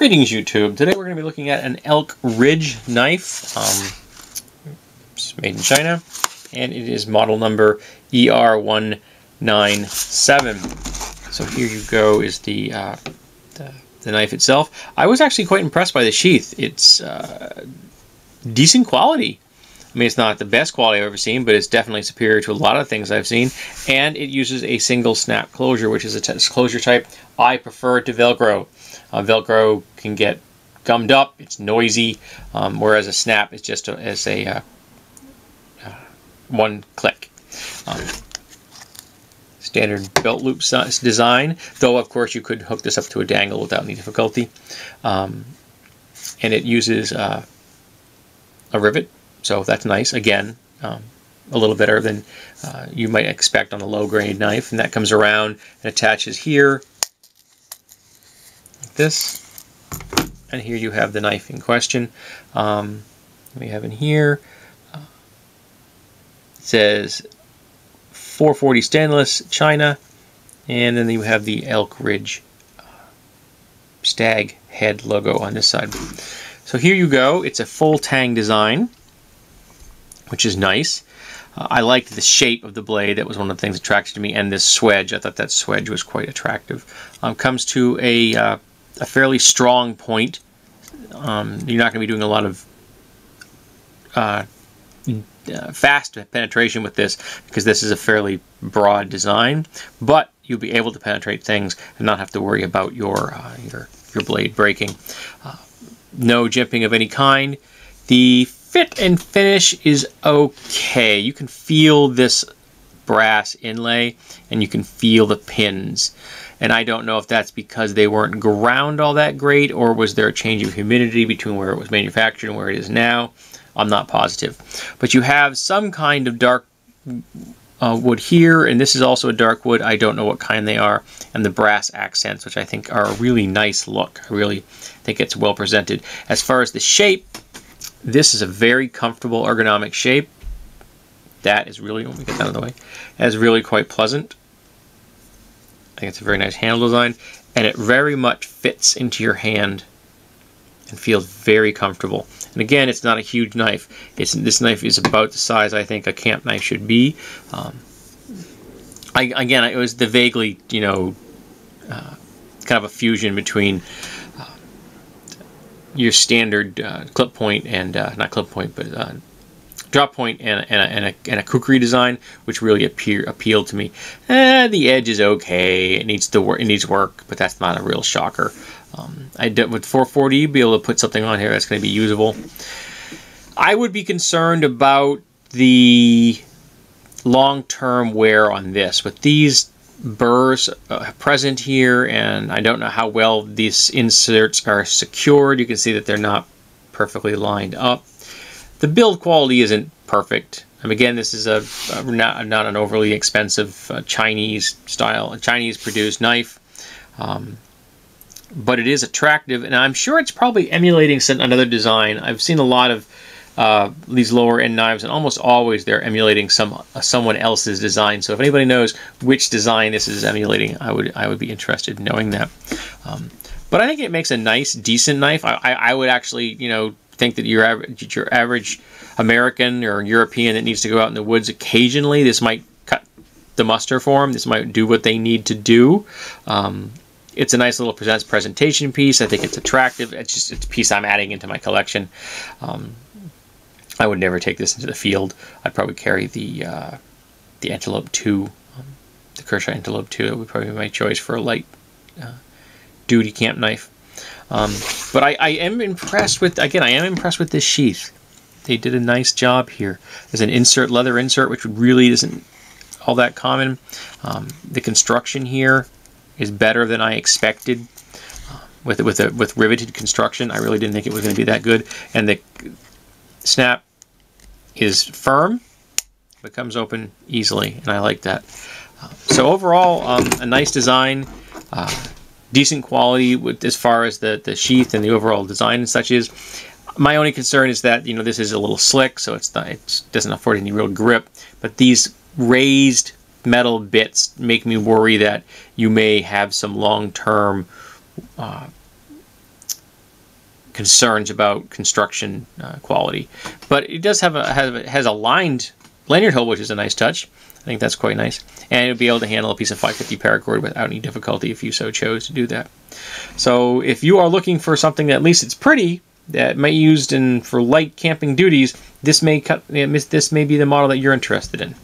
Greetings YouTube. Today we're going to be looking at an Elk Ridge knife. It's made in China and it is model number ER197. So here you go is the knife itself. I was actually quite impressed by the sheath. It's decent quality. I mean, it's not the best quality I've ever seen, but it's definitely superior to a lot of things I've seen. And it uses a single snap closure, which is a closure type I prefer to Velcro. Velcro can get gummed up, it's noisy, whereas a snap is just a one click. Standard belt loop design, though of course you could hook this up to a dangle without any difficulty. And it uses a rivet. So that's nice. Again, a little better than you might expect on a low-grade knife. And that comes around and attaches here, like this. And here you have the knife in question. We have in here, it says 440 stainless, China. And then you have the Elk Ridge stag head logo on this side. So here you go. It's a full tang design, which is nice. I liked the shape of the blade. That was one of the things that attracted to me. And this swedge, I thought that swedge was quite attractive. Comes to a fairly strong point. You're not going to be doing a lot of fast penetration with this because this is a fairly broad design. But you'll be able to penetrate things and not have to worry about your blade breaking. No jimping of any kind. The fit and finish is okay. You can feel this brass inlay and you can feel the pins. And I don't know if that's because they weren't ground all that great or was there a change of humidity between where it was manufactured and where it is now. I'm not positive. But you have some kind of dark wood here, and this is also a dark wood. I don't know what kind they are. And the brass accents, which I think are a really nice look. I really think it's well presented. As far as the shape, this is a very comfortable ergonomic shape. That is really, let me get that out of the way, that is really quite pleasant. I think it's a very nice handle design, and it very much fits into your hand and feels very comfortable. And again, it's not a huge knife. This knife is about the size I think a camp knife should be. Again, it was the vaguely, kind of a fusion between your standard clip point and not clip point, but drop point and a kukri design, which really appealed to me. The edge is okay. It needs work, but that's not a real shocker. With 440, be able to put something on here that's going to be usable. I would be concerned about the long-term wear on this. With these burrs present here, and I don't know how well these inserts are secured. You can see that they're not perfectly lined up. The build quality isn't perfect. Again, this is not an overly expensive Chinese produced knife, but it is attractive, and I'm sure it's probably emulating another design. I've seen a lot of these lower end knives, and almost always they're emulating someone else's design. So if anybody knows which design this is emulating, I would be interested in knowing that. But I think it makes a nice, decent knife. I would actually, think that your average American or European that needs to go out in the woods occasionally, this might cut the muster for them. This might do what they need to do. It's a nice little presentation piece. I think it's attractive. It's a piece I'm adding into my collection. I would never take this into the field. I'd probably carry the Antelope 2, the Kershaw Antelope 2. That would probably be my choice for a light duty camp knife. But I am impressed with, again, I am impressed with this sheath. They did a nice job here. There's an leather insert, which really isn't all that common. The construction here is better than I expected. With riveted construction, I really didn't think it was going to be that good. And the snap is firm, but comes open easily, and I like that. So overall, a nice design, decent quality as far as the sheath and the overall design and such is. My only concern is that this is a little slick, so it doesn't afford any real grip. But these raised metal bits make me worry that you may have some long-term concerns about construction quality. But it does have has a lined lanyard hole, which is a nice touch. I think that's quite nice. And it'll be able to handle a piece of 550 paracord without any difficulty if you so chose to do that. So if you are looking for something that at least it's pretty, that might be used for light camping duties, this may be the model that you're interested in.